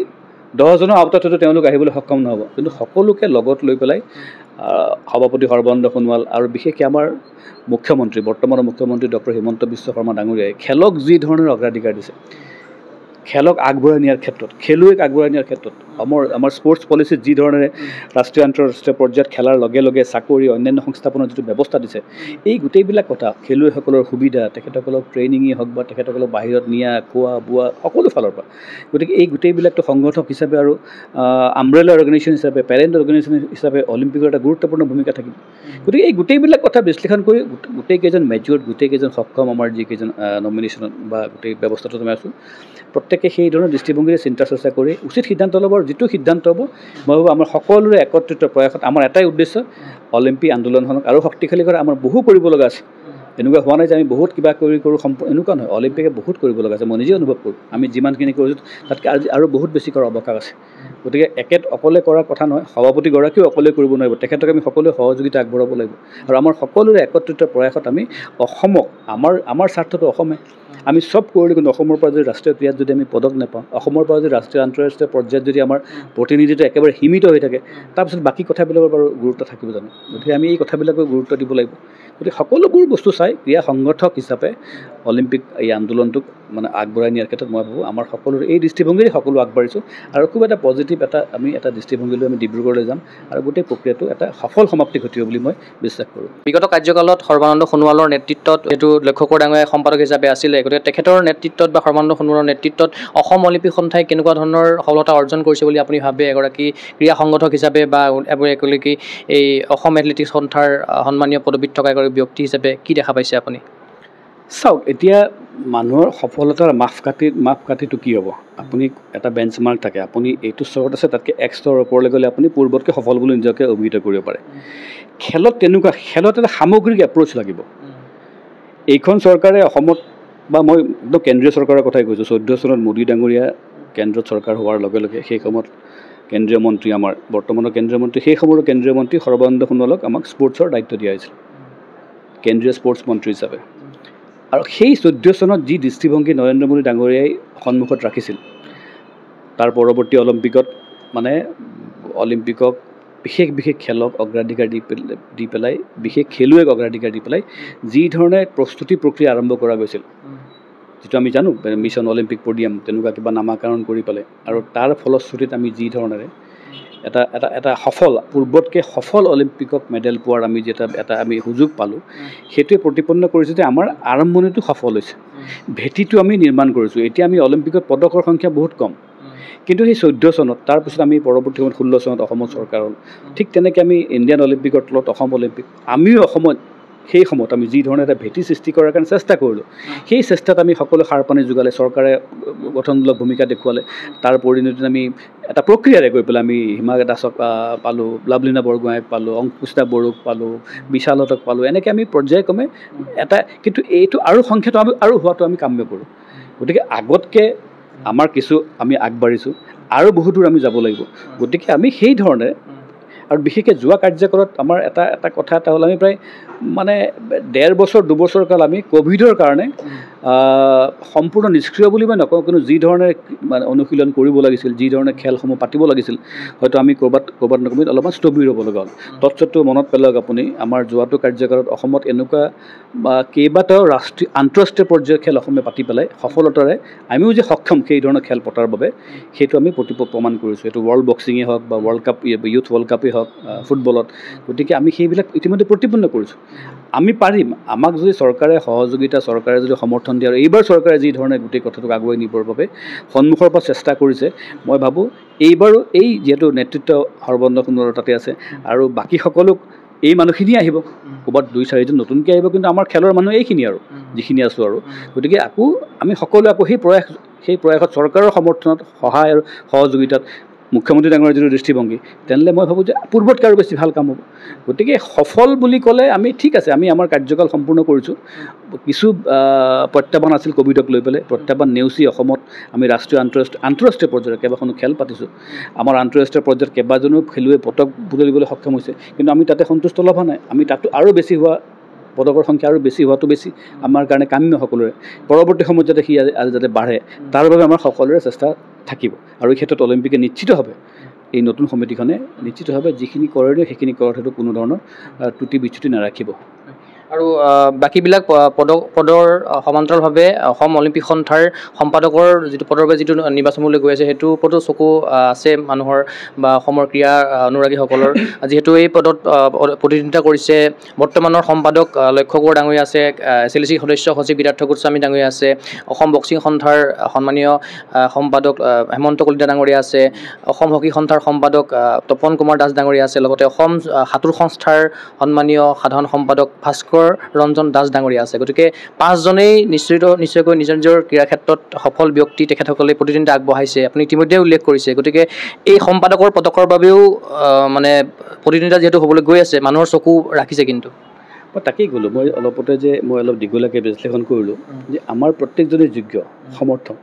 10জনৰ আওতাত হয়তো তেওঁলোক আহিবলৈ সক্ষম নহ'ব কিন্তু সকলোকে লগত লৈ পেলাই সভাপতি সৰ্বানন্দ সোণোৱাল আৰু বিশেষকৈ আমাৰ বৰ্তমানৰ মুখ্যমন্ত্ৰী ডক্টৰ হিমন্ত বিশ্ব শৰ্মা ডাঙৰীয়াই খেলক যি ধৰণৰ অগ্ৰাধিকাৰ দিছে খেলক আগবঢ়াই নিয়াৰ ক্ষেত্ৰত খেলুৱৈক আগবঢ়াই নিয়াৰ ক্ষেত্ৰত আমাৰ স্পৰ্টছ পলিচিত যি ধৰণে ৰাষ্ট্ৰীয় আন্তঃৰাষ্ট্ৰীয় পৰ্যায়ত খেলাৰ লগে লগে চাকৰি অন্যান্য সংস্থাপনৰ যিটো ব্যৱস্থা দিছে এই গোটেইবিলাক কথা খেলুৱৈসকলৰ সুবিধা তেখেতসকলক ট্ৰেইনিঙেই হওক বা তেখেতসকলক বাহিৰত নিয়া খোৱা বোৱা সকলো ফালৰ পৰা গতিকে এই গোটেইবিলাকতো সংগঠক হিচাপে আৰু আমব্ৰেলা অৰ্গেনাইজেশ্যন হিচাপে পেৰেণ্ট অৰ্গেনাইজেশ্যন হিচাপে অলিম্পিকৰ এটা গুৰুত্বপূৰ্ণ ভূমিকা থাকিব গতিকে এই গোটেইবিলাক কথা বিশ্লেষণ কৰি গোটেইকেইজন মেচিয়ৰ্ড গোটেইকেইজন সক্ষম আমাৰ যিকেইজন নমিনেশ্যনত বা গোটেই ব্যৱস্থাটো আমি আছোঁ প্ৰত্যেকে সেই ধৰণৰ দৃষ্টিভংগীৰে চিন্তা চৰ্চা কৰি উচিত সিদ্ধান্ত ল'ব যিটো সিদ্ধান্ত হ'ব মই ভাবোঁ আমাৰ সকলোৰে একত্ৰিত প্ৰয়াসত আমাৰ এটাই উদ্দেশ্য অলিম্পিক আন্দোলনখনক আৰু শক্তিশালী কৰা আমাৰ বহু কৰিব লগা আছে এনেকুৱা হোৱা নাই যে আমি বহুত কিবা কৰোঁ এনেকুৱা নহয়। অলিম্পিকে বহুত কৰিব লগা আছে, মই নিজে অনুভৱ কৰোঁ। আমি যিমানখিনি কৰিছোঁ তাতকৈ আৰু বহুত বেছি কৰাৰ অৱকাশ আছে। গতিকে অকলে কৰাৰ কথা নহয়, সভাপতিগৰাকীও অকলে কৰিব নোৱাৰিব, তেখেতক আমি সকলোৱে সহযোগিতা আগবঢ়াব লাগিব। আৰু আমাৰ সকলোৰে একত্ৰিত প্ৰয়াসত আমি অসমক, আমাৰ স্বাৰ্থটো অসমে, আমি চব কৰিলোঁ, কিন্তু অসমৰ পৰা যদি ৰাষ্ট্ৰীয় ক্ৰীড়াত যদি আমি পদক নাপাওঁ, অসমৰ পৰা যদি ৰাষ্ট্ৰীয় আন্তঃৰাষ্ট্ৰীয় পৰ্যায়ত যদি আমাৰ প্ৰতিনিধিত্ব একেবাৰে সীমিত হৈ থাকে, তাৰপিছত বাকী কথাবিলাকৰ বাৰু গুৰুত্ব থাকিব জানো? গতিকে আমি এই কথাবিলাকক গুৰুত্ব দিব লাগিব। গতিকে সকলোবোৰ বস্তু চাই ক্ৰীড়া সংগঠক হিচাপে অলিম্পিক এই আন্দোলনটোক মানে আগবঢ়াই নিয়াৰ ক্ষেত্ৰত মই ভাবোঁ আমাৰ সকলোৰে এই দৃষ্টিভংগীৰে সকলো আগবাঢ়িছোঁ। আৰু খুব এটা পজিটিভ এটা দৃষ্টিভংগীলৈ আমি ডিব্ৰুগড়লৈ যাম আৰু গোটেই প্ৰক্ৰিয়াটো এটা সফল সমাপ্তি ঘটিব বুলি মই বিশ্বাস কৰোঁ। বিগত কাৰ্যকালত সৰ্বানন্দ সোণোৱালৰ নেতৃত্বত এইটো লক্ষ্য কৰি ডাঙৰীয়া সম্পাদক হিচাপে আছিলে, গতিকে তেখেতৰ নেতৃত্বত বা সৰ্বানন্দ সোণোৱালৰ নেতৃত্বত অসম অলিম্পিক সন্থাই কেনেকুৱা ধৰণৰ সফলতা অৰ্জন কৰিছে বুলি আপুনি ভাবে, এগৰাকী ক্ৰীড়া সংগঠক হিচাপে বা এগৰাকী এই অসম এথলেটিক্স সন্থাৰ সন্মানীয় পদবীত থকা এগৰাকী ব্যক্তি হিচাপে কি দেখা পাইছে আপুনি? চাওক, এতিয়া মানুহৰ সফলতাৰ মাপকাঠিটো কি হ'ব? আপুনি এটা বেঞ্চ মাৰ্ক থাকে, আপুনি এইটো স্তৰত আছে, তাতকৈ এক স্তৰ ওপৰলৈ গ'লে আপুনি পূৰ্বতকৈ সফল বুলি নিজকে অভিহিত কৰিব পাৰে। খেলত এটা সামগ্ৰিক এপ্ৰ'চ লাগিব। এইখন চৰকাৰে অসমত, বা মই একদম কেন্দ্ৰীয় চৰকাৰৰ কথাই কৈছোঁ, 14 চনত মোদী ডাঙৰীয়া কেন্দ্ৰত চৰকাৰ হোৱাৰ লগে লগে সেই সময়ত কেন্দ্ৰীয় মন্ত্ৰী, আমাৰ বৰ্তমানৰ কেন্দ্ৰীয় মন্ত্ৰী, সেই সময়ৰ কেন্দ্ৰীয় মন্ত্ৰী সৰ্বানন্দ সোণোৱালক আমাক স্পৰ্টছৰ দায়িত্ব দিয়া হৈছিল কেন্দ্ৰীয় স্পৰ্টছ মন্ত্ৰী হিচাপে। আৰু সেই 14 চনত যি দৃষ্টিভংগী নৰেন্দ্ৰ মোদী ডাঙৰীয়াই সন্মুখত ৰাখিছিল, তাৰ পৰৱৰ্তী অলিম্পিকক বিশেষ খেলক অগ্ৰাধিকাৰ দি পেলাই, বিশেষ খেলুৱৈক অগ্ৰাধিকাৰ দি পেলাই যি ধৰণে প্ৰস্তুতি প্ৰক্ৰিয়া আৰম্ভ কৰা গৈছিল, যিটো আমি জানো মিছন অলিম্পিক পডিয়াম তেনেকুৱা কিবা নামাকৰণ কৰি পেলাই, আৰু তাৰ ফলশ্ৰুতিত আমি যি ধৰণেৰে এটা পূৰ্বতকৈ সফল অলিম্পিকক মেডেল পোৱাৰ আমি আমি সুযোগ পালোঁ, সেইটোৱে প্ৰতিপন্ন কৰিছে যে আমাৰ আৰম্ভণিটো সফল হৈছে, ভেটিটো আমি নিৰ্মাণ কৰিছোঁ। এতিয়া আমি অলিম্পিকত পদকৰ সংখ্যা বহুত কম, কিন্তু সেই 14 চনত, তাৰপিছত আমি পৰৱৰ্তী সময়ত 16 চনত অসমত চৰকাৰ হ'ল, ঠিক তেনেকৈ আমি ইণ্ডিয়ান অলিম্পিকৰ তলত অসম অলিম্পিক, আমিও অসমত সেই সময়ত আমি যি ধৰণে এটা ভেটি সৃষ্টি কৰাৰ কাৰণে চেষ্টা কৰিলোঁ, সেই চেষ্টাত আমি সকলো সাৰ পানী যোগালে, চৰকাৰে গঠনমূলক ভূমিকা দেখুৱালে, তাৰ পৰিণতিত আমি এটা প্ৰক্ৰিয়াৰে গৈ পেলাই আমি হিমা দাসক পালোঁ, লাভলীনা বৰগোহাঁইক পালোঁ, অংকুশিতা বড়োক পালোঁ, বিশালতক পালোঁ, এনেকৈ আমি পৰ্যায়ক্ৰমে কিন্তু এইটো আৰু সংখ্যাটো আৰু হোৱাটো আমি কাম্য কৰোঁ। গতিকে আগতকৈ আমাৰ কিছু আমি আগবাঢ়িছোঁ, আৰু বহুত দূৰ আমি যাব লাগিব। গতিকে আমি সেই ধৰণে, আৰু বিশেষকৈ যোৱা কাৰ্যকালত আমাৰ এটা কথা হ'ল, আমি প্ৰায় 1.5 বছৰ কাল আমি ক'ভিডৰ কাৰণে সম্পূৰ্ণ নিষ্ক্ৰিয় বুলি মই নকওঁ, কিন্তু যি ধৰণে অনুশীলন কৰিব লাগিছিল, যি ধৰণে খেলসমূহ পাতিব লাগিছিল, হয়তো আমি ক'ৰবাত অলপমান স্থবিৰ হ'ব লগা হ'ল। তৎসত্ত্বেও মনত পেলাওক আপুনি, আমাৰ যোৱাটো কাৰ্যকালত অসমত এনেকুৱা কেইবাটাও আন্তঃৰাষ্ট্ৰীয় পৰ্যায়ৰ খেল অসমে পাতি পেলাই সফলতাৰে আমিও যে সক্ষম সেই ধৰণৰ খেল পতাৰ বাবে, সেইটো আমি প্ৰমাণ কৰিছোঁ। এইটো ৱৰ্ল্ড বক্সিঙেই হওক বা ৱৰ্ল্ড কাপ, ইউথ ৱৰ্ল্ড কাপেই হওক ফুটবলত, গতিকে আমি সেইবিলাক ইতিমধ্যে প্ৰতিপন্ন কৰিছোঁ। আমি পাৰিম, আমাক যদি চৰকাৰে সহযোগিতা, চৰকাৰে যদি সমৰ্থন দিয়ে, আৰু এইবাৰ চৰকাৰে যি ধৰণে গোটেই কথাটোক আগুৱাই নিবৰ বাবে সন্মুখৰ পৰা চেষ্টা কৰিছে, মই ভাবোঁ এইবাৰো এই যিহেতু নেতৃত্ব সৰ্বানন্দ সোণোৱালৰ তাতে আছে, আৰু বাকী সকলো এই মানুহখিনিয়ে আহিব, ক'ৰবাত 2-4জন নতুনকৈ আহিব, কিন্তু আমাৰ খেলৰ মানুহ এইখিনি আৰু যিখিনি আছোঁ আৰু। গতিকে আমি সকলোৱে সেই প্ৰয়াসত চৰকাৰৰ সমৰ্থনত, সহায় আৰু সহযোগিতাত, মুখ্যমন্ত্ৰী ডাঙৰীয়াৰ যিটো দৃষ্টিভংগী, তেনেহ'লে মই ভাবোঁ যে পূৰ্বতকৈ আৰু বেছি ভাল কাম হ'ব। গতিকে সফল বুলি ক'লে আমি ঠিক আছে, আমি আমাৰ কাৰ্যকাল সম্পূৰ্ণ কৰিছোঁ। কিছু প্ৰত্যাহ্বান আছিল ক'ভিডক লৈ পেলাই, প্ৰত্যাহ্বান নেওচি অসমত আমি ৰাষ্ট্ৰীয় আন্তঃৰাষ্ট্ৰীয় পৰ্যায়ত কেইবাখনো খেল পাতিছোঁ। আমাৰ আন্তঃৰাষ্ট্ৰীয় পৰ্যায়ত কেইবাজনো খেলুৱৈ পদক বুটলিবলৈ সক্ষম হৈছে, কিন্তু আমি তাতে সন্তুষ্ট লাভ নাই। আমি তাতো আৰু বেছি পদকৰ সংখ্যা আৰু বেছি হোৱাটো আমাৰ কাৰণে কাম্য সকলোৰে। পৰৱৰ্তী সময়ত যাতে যাতে বাঢ়ে, তাৰ বাবে আমাৰ সকলোৰে চেষ্টা থাকিব। আৰু এই ক্ষেত্ৰত অলিম্পিকে নিশ্চিতভাৱে, এই নতুন সমিতিখনে নিশ্চিতভাৱে যিখিনি কৰণীয় সেইখিনি কৰাৰ ক্ষেত্ৰত কোনো ধৰণৰ ত্ৰুটি বিচ্যুতি নাৰাখিব। আৰু বাকীবিলাক পদৰ সমান্তৰালভাৱে অসম অলিম্পিক সন্থাৰ সম্পাদকৰ যিটো পদৰ বাবে যিটো নিৰ্বাচনলৈ গৈ আছে, সেইটোৰ ওপৰতো চকু আছে মানুহৰ বা অসমৰ ক্ৰীড়া অনুৰাগীসকলৰ। যিহেতু এই পদত প্ৰতিদ্বন্দ্বিতা কৰিছে বৰ্তমানৰ সম্পাদক লক্ষ্য কোঁৱৰ ডাঙৰীয়া আছে, SLC সদস্য সচিব গীতাৰ্থ গোস্বামী ডাঙৰীয়া আছে, অসম বক্সিং সন্থাৰ সন্মানীয় সম্পাদক হেমন্ত কলিতা ডাঙৰীয়া আছে, অসম হকী সন্থাৰ সম্পাদক তপন কুমাৰ দাস ডাঙৰীয়া আছে, লগতে অসম সাঁতোৰ সংস্থাৰ সন্মানীয় সাধাৰণ সম্পাদক ভাস্কৰ ৰঞ্জন দাস ডাঙৰীয়া আছে। গতিকে 5জনেই নিশ্চয়কৈ নিজৰ ক্ৰীড়া ক্ষেত্ৰত সফল ব্যক্তি, তেখেতসকলে প্ৰতিদ্বন্দ্বিতা আগবঢ়াইছে, আপুনি ইতিমধ্যে উল্লেখ কৰিছে। গতিকে এই সম্পাদকৰ পদকৰ বাবেও প্ৰতিদ্বন্দ্বিতা যিহেতু হ'বলৈ গৈ আছে, মানুহৰ চকু ৰাখিছে। কিন্তু মই তাকেই ক'লোঁ, মই অলপতে যে মই অলপ দীঘলীয়াকৈ বিশ্লেষণ কৰিলোঁ যে আমাৰ প্ৰত্যেকজনেই যোগ্য সমৰ্থক।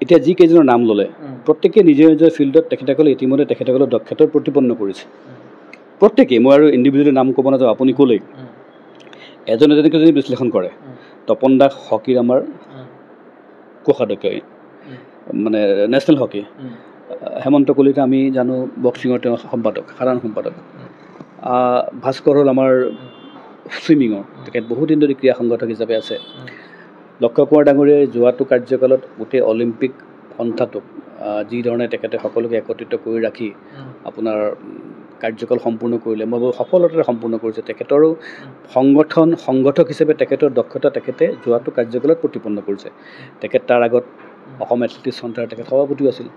এতিয়া যিকেইজনৰ নাম ল'লে প্ৰত্যেকে নিজৰ নিজৰ ফিল্ডত তেখেতসকলে ইতিমধ্যে তেখেতসকলৰ দক্ষতাৰ প্ৰতিপন্ন কৰিছে। প্ৰত্যেকেই, মই আৰু ইণ্ডিভিজুৱেলি নাম ক'ব নাযাওঁ, আপুনি ক'লেই এজনে যদি বিশ্লেষণ কৰে, তপন দাস হকীৰ আমাৰ কোষাধ্যক্ষ, মানে নেশ্যনেল হকী। হেমন্ত কলিতা আমি জানো বক্সিঙৰ তেওঁ সম্পাদক, সাধাৰণ সম্পাদক। ভাস্কৰ হ'ল আমাৰ ছুইমিঙৰ, তেখেত বহুদিন ধৰি ক্ৰীড়া সংগঠক হিচাপে আছে। লক্ষ্য কুমাৰ ডাঙৰীয়াই যোৱাটো কাৰ্যকালত গোটেই অলিম্পিক সন্থাটোক যিধৰণে তেখেতে সকলোকে একত্ৰিত কৰি ৰাখি আপোনাৰ কাৰ্যকাল সম্পূৰ্ণ কৰিলে, মই বহুত সফলতাৰে সম্পূৰ্ণ কৰিছে। তেখেতৰো সংগঠক হিচাপে তেখেতৰ দক্ষতা তেখেতে যোৱাটো কাৰ্যকালত প্ৰতিপন্ন কৰিছে। তেখেত তাৰ আগত অসম এথলেটিক্স সন্থাৰ তেখেত সভাপতিও আছিল।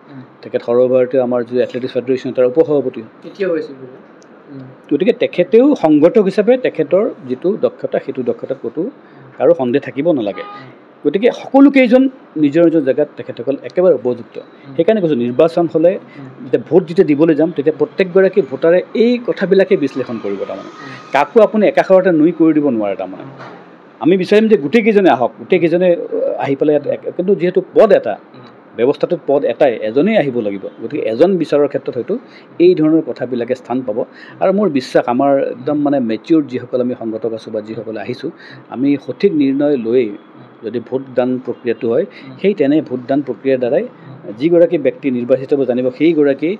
তেখেত সৰ্বভাৰতীয় আমাৰ যি এথলেটিক্স ফেডাৰেশ্যন তাৰ উপসভাপতি। গতিকে তেখেতেও সংগঠক হিচাপে তেখেতৰ যিটো দক্ষতা, সেইটো দক্ষতাত ক'তো কাৰো সন্দেহ থাকিব নালাগে। গতিকে সকলোকেইজন নিজৰ নিজৰ জেগাত তেখেতসকল একেবাৰে উপযুক্ত। সেইকাৰণে কৈছোঁ, নিৰ্বাচন হ'লে যেতিয়া ভোট যেতিয়া দিবলৈ যাম, তেতিয়া প্ৰত্যেকগৰাকী ভোটাৰে এই কথাবিলাকেই বিশ্লেষণ কৰিব। তাৰমানে কাকো আপুনি একাষৰতে নুই কৰি দিব নোৱাৰে। তাৰমানে আমি বিচাৰিম যে গোটেইকেইজনে আহক, গোটেইকেইজনে আহি পেলাই ইয়াত, কিন্তু যিহেতু পদ এটা, ব্যৱস্থাটোত পদ এটাই, এজনেই আহিব লাগিব। গতিকে এজন বিচাৰৰ ক্ষেত্ৰত হয়তো এই ধৰণৰ কথাবিলাকে স্থান পাব। আৰু মোৰ বিশ্বাস, আমাৰ একদম মানে মেচিয়ৰ যিসকল আমি সংগঠক আছোঁ বা যিসকলে আহিছোঁ, আমি সঠিক নিৰ্ণয় লৈয়ে যদি ভোটদান প্ৰক্ৰিয়াটো হয়, সেই তেনে ভোটদান প্ৰক্ৰিয়াৰ দ্বাৰাই যিগৰাকী ব্যক্তি নিৰ্বাচিত হ'ব জানিব সেইগৰাকী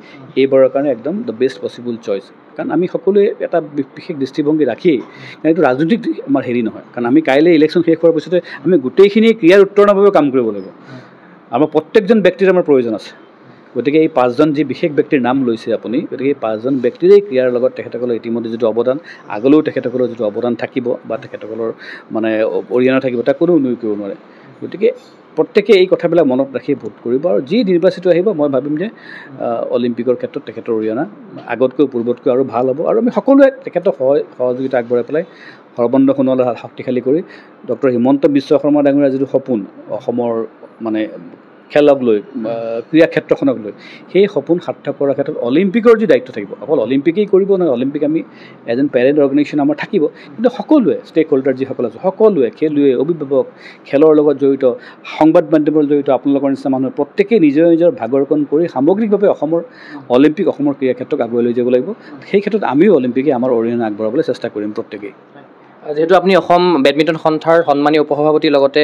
এইবাৰৰ কাৰণে একদম দ্য বেষ্ট পচিবল চইচ। কাৰণ আমি সকলোৱে এটা বিশেষ দৃষ্টিভংগী ৰাখিয়েই, কাৰণ এইটো ৰাজনৈতিক আমাৰ হেৰি নহয়। কাৰণ আমি কাইলৈ ইলেকশ্যন শেষ হোৱাৰ পিছতে আমি গোটেইখিনি ক্ৰিয়াৰ উত্তৰণভাৱে কাম কৰিব লাগিব। আমাৰ প্ৰত্যেকজন ব্যক্তিৰ আমাৰ প্ৰয়োজন আছে। গতিকে এই 5জন যি বিশেষ ব্যক্তিৰ নাম লৈছে আপুনি, গতিকে এই 5জন ব্যক্তিৰেই ক্ৰিয়াৰ লগত তেখেতসকলৰ ইতিমধ্যে যিটো অৱদান, আগলৈও তেখেতসকলৰ যিটো অৱদান থাকিব বা তেখেতসকলৰ মানে অৰিহণা থাকিব, তাক কোনো নুই কৰিব নোৱাৰে। গতিকে প্ৰত্যেকে এই কথাবিলাক মনত ৰাখি ভোট কৰিব। আৰু যি নিৰ্বাচিত আহিব, মই ভাবিম যে অলিম্পিকৰ ক্ষেত্ৰত তেখেতৰ অৰিহণা আগতকৈ পূৰ্বতকৈ আৰু ভাল হ'ব। আৰু আমি সকলোৱে তেখেতক সহযোগিতা আগবঢ়াই পেলাই সৰ্বাংগ সোণোৱাল শক্তিশালী কৰি ডক্টৰ হিমন্ত বিশ্ব শৰ্মা ডাঙৰীয়াৰ যিটো সপোন অসমৰ মানে খেলক লৈ, ক্ৰীড়া ক্ষেত্ৰখনক লৈ, সেই সপোন সাৰ্থক কৰাৰ ক্ষেত্ৰত অলিম্পিকৰ যি দায়িত্ব থাকিব, অকল অলিম্পিকেই কৰিব নহয়, অলিম্পিক আমি এজ এন পেৰেণ্ট অৰ্গেনাইজেশ্যন আমাৰ থাকিব, কিন্তু সকলোৱে ষ্টেক হোল্ডাৰ যিসকল আছে, সকলোৱে খেলুৱৈ, অভিভাৱক, খেলৰ লগত জড়িত, সংবাদ মাধ্যমৰ জড়িত, আপোনালোকৰ নিচিনা মানুহ প্ৰত্যেকেই নিজৰ নিজৰ ভাগৰকণ কৰি সামগ্ৰিকভাৱে অসমৰ অলিম্পিক, অসমৰ ক্ৰীড়া ক্ষেত্ৰক আগুৱাই লৈ যাব লাগিব। সেই ক্ষেত্ৰত আমিও অলিম্পিকে আমাৰ অৰিহণা আগবঢ়াবলৈ চেষ্টা কৰিম প্ৰত্যেকেই। যিহেতু আপুনি অসম বেডমিণ্টন সন্থাৰ সন্মানীয় উপসভাপতিৰ লগতে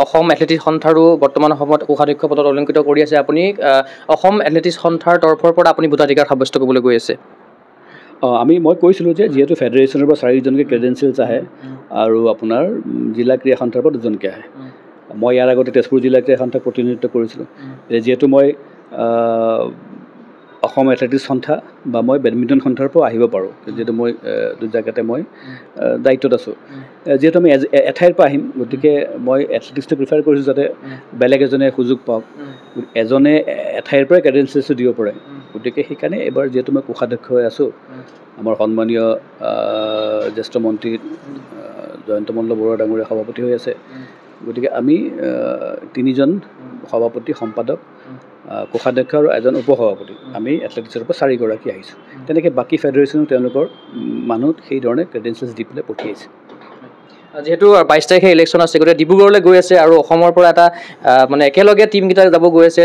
অসম এথলেটিক্স সন্থাৰো বৰ্তমান সময়ত কোষাধ্যক্ষ পদত অলংকৃত কৰি আছে, আপুনি অসম এথলেটিক্স সন্থাৰ তৰফৰ পৰা আপুনি ভোটাধিকাৰ সাব্যস্ত কৰিবলৈ গৈ আছে। মই কৈছিলোঁ যে যিহেতু ফেডাৰেশ্যনৰ পৰা 4জনকৈ ক্ৰেডেঞ্চিয়েলছ আহে আৰু আপোনাৰ জিলা ক্ৰীড়া সন্থাৰ পৰা 2জনকৈ আহে। মই ইয়াৰ আগতে তেজপুৰ জিলা ক্ৰীড়া সন্থাক প্ৰতিনিধিত্ব কৰিছিলোঁ। যিহেতু মই অসম এথলেটিক্স সন্থা বা মই বেডমিণ্টন সন্থাৰ পৰা আহিব পাৰোঁ, যিহেতু মই দুজাগাতে মই দায়িত্বত আছোঁ। যিহেতু আমি এঠাইৰ পৰা আহিম, গতিকে মই এথলেটিক্সটো প্ৰিফাৰ কৰিছোঁ যাতে বেলেগ এজনে সুযোগ পাওক, এজনে এঠাইৰ পৰাই ক্ৰেডেঞ্চিয়েলছটো দিব পাৰে। গতিকে সেইকাৰণে এইবাৰ যিহেতু মই কোষাধ্যক্ষ হৈ আছোঁ, আমাৰ সন্মানীয় জ্যেষ্ঠ মন্ত্ৰী জয়ন্ত মল্ল বৰুৱা ডাঙৰীয়া সভাপতি হৈ আছে। গতিকে আমি 3জন সভাপতি, সম্পাদক, কোষাধ্যক্ষ আৰু এজন উপসভাপতি, আমি এথলেটিক্সৰ পৰা 4গৰাকী আহিছোঁ। তেনেকৈ বাকী ফেডাৰেশ্যনো তেওঁলোকৰ মানুহ সেইধৰণে ক্ৰেডেঞ্চিয়েলছ দি পেলাই পঠিয়াইছে। যিহেতু 22 তাৰিখে ইলেকশ্যন আছে, গতিকে ডিব্ৰুগড়লৈ গৈ আছে আৰু অসমৰ পৰা এটা মানে একেলগে টীমকেইটা যাব গৈ আছে,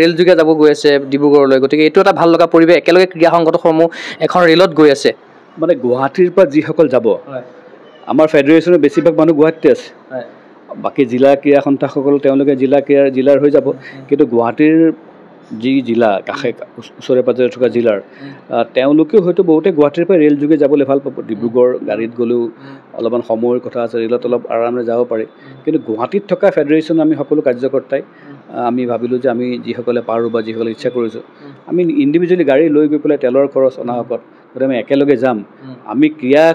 ৰেলযোগে যাব গৈ আছে ডিব্ৰুগড়লৈ। গতিকে এইটো এটা ভাল লগা পৰিৱেশ, একেলগে ক্ৰীড়া সংগঠনসমূহ এখন ৰেলত গৈ আছে। মানে গুৱাহাটীৰ পৰা যিসকল যাব, আমাৰ ফেডাৰেশ্যনৰ বেছিভাগ মানুহ গুৱাহাটীতে আছে। বাকী জিলা ক্ৰীড়া সন্থাসকল তেওঁলোকে জিলাৰ হৈ যাব, কিন্তু গুৱাহাটীৰ যি জিলা কাষে ওচৰে পাজৰে থকা জিলাৰ তেওঁলোকেও হয়তো বহুতে গুৱাহাটীৰ পৰা ৰেল যোগে যাবলৈ ভাল পাব। ডিব্ৰুগড় গাড়ীত গ'লেও অলপমান সময়ৰ কথা আছে, ৰেলত অলপ আৰামে যাব পাৰে। কিন্তু গুৱাহাটীত থকা ফেডাৰেশ্যন আমি সকলো কাৰ্যকৰ্তাই আমি ভাবিলোঁ যে আমি যিসকলে পাৰোঁ বা যিসকলে ইচ্ছা কৰিছোঁ, আমি ইণ্ডিভিজুৱেলি গাড়ী লৈ গৈ পেলাই তেলৰ খৰচ অনাহকত গতিকে আমি একেলগে যাম। আমি ক্ৰীড়া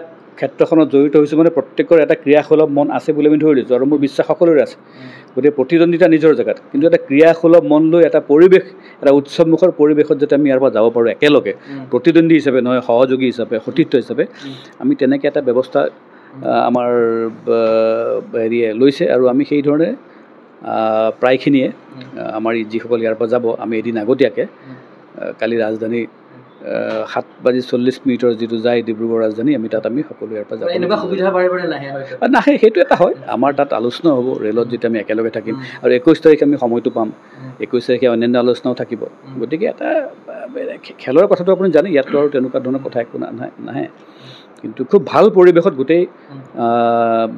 ক্ষেত্ৰখনত জড়িত হৈছোঁ মানে প্ৰত্যেকৰ এটা ক্ৰীড়াসুলভ মন আছে বুলি আমি ধৰি দিছোঁ, আৰু মোৰ বিশ্বাস সকলোৰে আছে। গতিকে প্ৰতিদ্বন্দ্বিতা নিজৰ জেগাত, কিন্তু এটা ক্ৰীড়াসুলভ মন লৈ এটা পৰিৱেশ, এটা উৎসৱমুখৰ পৰিৱেশত যাতে আমি ইয়াৰ পৰা যাব পাৰোঁ একেলগে, প্ৰতিদ্বন্দ্বী হিচাপে নহয়, সহযোগী হিচাপে, সতীৰ্থ হিচাপে, আমি তেনেকৈ এটা ব্যৱস্থা আমাৰ হেৰিয়ে লৈছে। আৰু আমি সেইধৰণে প্ৰায়খিনিয়ে আমাৰ যিসকল ইয়াৰ পৰা যাব, আমি এদিন আগতীয়াকৈ কালি ৰাজধানী 7:40 যিটো যায় ডিব্ৰুগড় ৰাজধানী আমি তাত আমি সকলো ইয়াৰ পৰা যাব এনেকুৱা সুবিধা বাৰে বাৰে নাহে হয়তো নাহে সেইটো এটা হয় আমাৰ তাত আলোচনা হ'ব ৰেলত যেতিয়া আমি একেলগে থাকিম আৰু 21 তাৰিখে আমি সময়টো পাম 21 তাৰিখে অন্যান্য আলোচনাও থাকিব গতিকে এটা খেলৰ কথাটো আপুনি জানে ইয়াততো আৰু তেনেকুৱা ধৰণৰ কথা একো নাহে কিন্তু খুব ভাল পৰিৱেশত গোটেই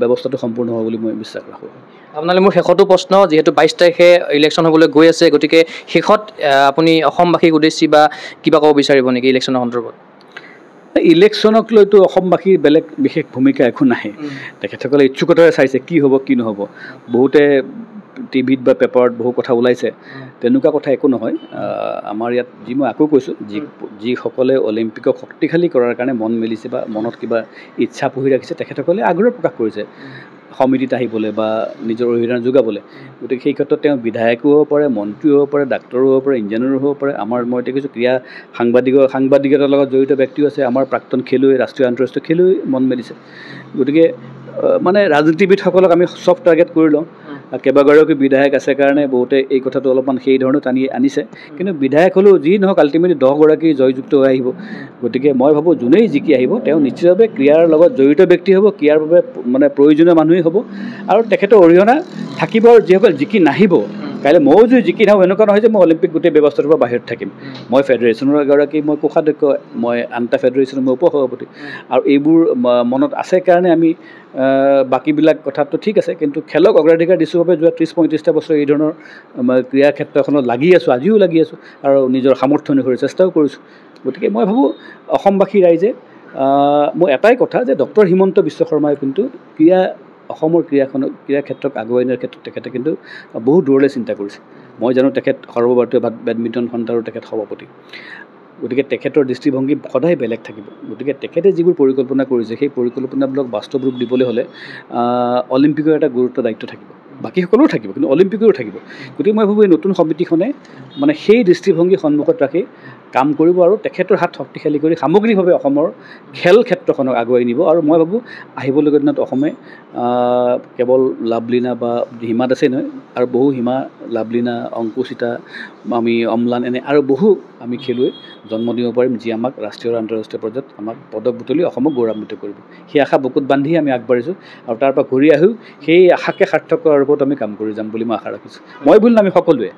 ব্যৱস্থাটো সম্পূৰ্ণ হ'ব বুলি মই বিশ্বাস ৰাখোঁ আপোনালৈ মোৰ শেষতো প্ৰশ্ন যিহেতু 22 তাৰিখে ইলেকশ্যন হ'বলৈ গৈ আছে গতিকে শেষত আপুনি অসমবাসীক উদ্দেশ্যি বা কিবা ক'ব বিচাৰিব নেকি ইলেকশ্যনৰ সন্দৰ্ভত ইলেকশ্যনক লৈতো অসমবাসীৰ বেলেগ বিশেষ ভূমিকা একো নাহে তেখেতসকলে ইচ্ছুকতাৰে চাইছে কি হ'ব কি নহ'ব বহুতে টিভিত বা পেপাৰত বহু কথা ওলাইছে তেনেকুৱা কথা একো নহয় আমাৰ ইয়াত যি মই আকৌ কৈছোঁ যিসকলে অলিম্পিকক শক্তিশালী কৰাৰ কাৰণে মন মেলিছে বা মনত কিবা ইচ্ছা পুহি ৰাখিছে তেখেতসকলে আগ্ৰহ প্ৰকাশ কৰিছে সমিতিত আহিবলৈ বা নিজৰ অৰিহণা যোগাবলৈ গতিকে সেই ক্ষেত্ৰত তেওঁ বিধায়কো হ'ব পাৰে মন্ত্ৰীও হ'ব পাৰে ডাক্তৰো হ'ব পাৰে ইঞ্জিনিয়াৰো হ'ব পাৰে আমাৰ মই দেখিছোঁ ক্ৰীড়া সাংবাদিকতাৰ লগত জড়িত ব্যক্তিও আছে আমাৰ প্ৰাক্তন খেলুৱৈ ৰাষ্ট্ৰীয় আন্তঃৰাষ্ট্ৰীয় খেলুৱৈ মন মেলিছে গতিকে মানে ৰাজনীতিবিদসকলক আমি চব টাৰ্গেট কৰি লওঁ কেইবাগৰাকী বিধায়ক আছে কাৰণে বহুতে এই কথাটো অলপমান সেই ধৰণে টানি আনিছে কিন্তু বিধায়ক হ'লেও যি নহওক আল্টিমেটলি 10 গৰাকী জয়যুক্ত হৈ আহিব গতিকে মই ভাবোঁ যোনেই জিকি আহিব তেওঁ নিশ্চিতভাৱে ক্ৰীড়াৰ লগত জড়িত ব্যক্তি হ'ব ক্ৰীড়াৰ বাবে মানে প্ৰয়োজনীয় মানুহেই হ'ব আৰু তেখেতৰ অৰিহণা থাকিব আৰু যিসকল জিকি নাহিব কাইলৈ ময়ো যদি জিকি নাহোঁ এনেকুৱা নহয় যে মই অলিম্পিক গোটেই ব্যৱস্থাটোৰ পৰা বাহিৰত থাকিম মই ফেডাৰেশ্যনৰ এগৰাকী মই কোষাধ্যক্ষ মই আনটা ফেডাৰেশ্যনৰ মই উপসভাপতি আৰু এইবোৰ মনত আছে কাৰণে আমি বাকীবিলাক কথাটো ঠিক আছে কিন্তু খেলক অগ্ৰাধিকাৰ দিছোঁ বাবে যোৱা 30-35টা বছৰ এই ধৰণৰ ক্ৰীড়া ক্ষেত্ৰখনত লাগি আছোঁ আজিও লাগি আছোঁ আৰু নিজৰ সামৰ্থ্য অনুসৰি চেষ্টাও কৰিছোঁ গতিকে মই ভাবোঁ অসমবাসী ৰাইজে মোৰ এটাই কথা যে ডক্টৰ হিমন্ত বিশ্ব শৰ্মাই কিন্তু অসমৰ ক্ৰীড়া ক্ষেত্ৰক আগুৱাই নিয়াৰ ক্ষেত্ৰত তেখেতে কিন্তু বহু দূৰলৈ চিন্তা কৰিছে মই জানো তেখেত সৰ্বভাৰতীয় বেডমিণ্টন সন্থাৰো তেখেত সভাপতি গতিকে তেখেতৰ দৃষ্টিভংগী সদায় বেলেগ থাকিব গতিকে তেখেতে যিবোৰ পৰিকল্পনা কৰিছে সেই পৰিকল্পনাবিলাক বাস্তৱ ৰূপ দিবলৈ হ'লে অলিম্পিকৰ এটা গুৰুত্ব দায়িত্ব থাকিব বাকীসকলেও থাকিব কিন্তু অলিম্পিকৰো থাকিব গতিকে মই ভাবোঁ এই নতুন সমিতিখনে মানে সেই দৃষ্টিভংগী সন্মুখত ৰাখি কাম কৰিব আৰু তেখেতৰ হাত শক্তিশালী কৰি সামগ্ৰিকভাৱে অসমৰ খেল ক্ষেত্ৰখনক আগুৱাই নিব আৰু মই ভাবোঁ আহিবলগীয়া দিনত অসমে কেৱল লাভলীনা বা হিমা দাসেই নহয় আৰু বহু হিমা লাভলীনা অংকুচিতা আমি অম্লান এনে আৰু বহু আমি খেলুৱৈ জন্ম দিব পাৰিম যি আমাক ৰাষ্ট্ৰীয় আৰু আন্তঃৰাষ্ট্ৰীয় পৰ্যায়ত আমাক পদক বুটলি অসমক গৌৰৱান্বিত কৰিব সেই আশা বুকুত বান্ধি আমি আগবাঢ়িছোঁ আৰু তাৰ পৰা ঘূৰি আহিও সেই আশাকে সাৰ্থক কৰাৰ ওপৰত আমি কাম কৰি যাম বুলি মই আশা ৰাখিছোঁ মই বুলি আমি সকলোৱে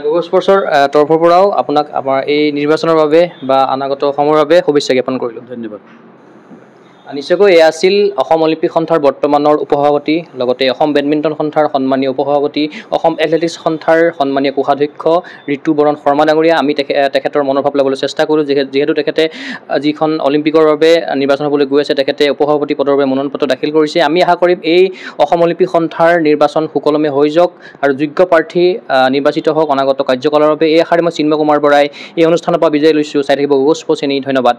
গগৈ স্পৰ্টছৰ তৰফৰ পৰাও আপোনাক আমাৰ এই নিৰ্বাচনৰ বাবে বা অনাগত অসমৰ বাবে শুভেচ্ছা জ্ঞাপন কৰিলোঁ ধন্যবাদ নিশ্চয়কৈ এয়া আছিল অসম অলিম্পিক সন্থাৰ বৰ্তমানৰ উপসভাপতি লগতে অসম বেডমিণ্টন সন্থাৰ সন্মানীয় উপসভাপতি অসম এথলেটিক্স সন্থাৰ সন্মানীয় কোষাধ্যক্ষ ঋতুবৰণ শৰ্মা ডাঙৰীয়া আমি তেখেতৰ মনোভাৱ ল'বলৈ চেষ্টা কৰোঁ যিহেতু তেখেতে যিখন অলিম্পিকৰ বাবে নিৰ্বাচন হ'বলৈ গৈ আছে তেখেতে উপসভাপতি পদৰ বাবে মনোনয়ন পত্ৰ দাখিল কৰিছে আমি আশা কৰিম এই অসম অলিম্পিক সন্থাৰ নিৰ্বাচন সুকলমে হৈ যাওক আৰু যোগ্য প্ৰাৰ্থী নিৰ্বাচিত হওক অনাগত কাৰ্যকালৰ বাবে এই আশাৰে মই চিন্ময় কুমাৰ বৰাই এই অনুষ্ঠানৰ পৰা বিদায় লৈছোঁ চাই থাকিব গগৈ স্পৰ্টছ ধন্যবাদ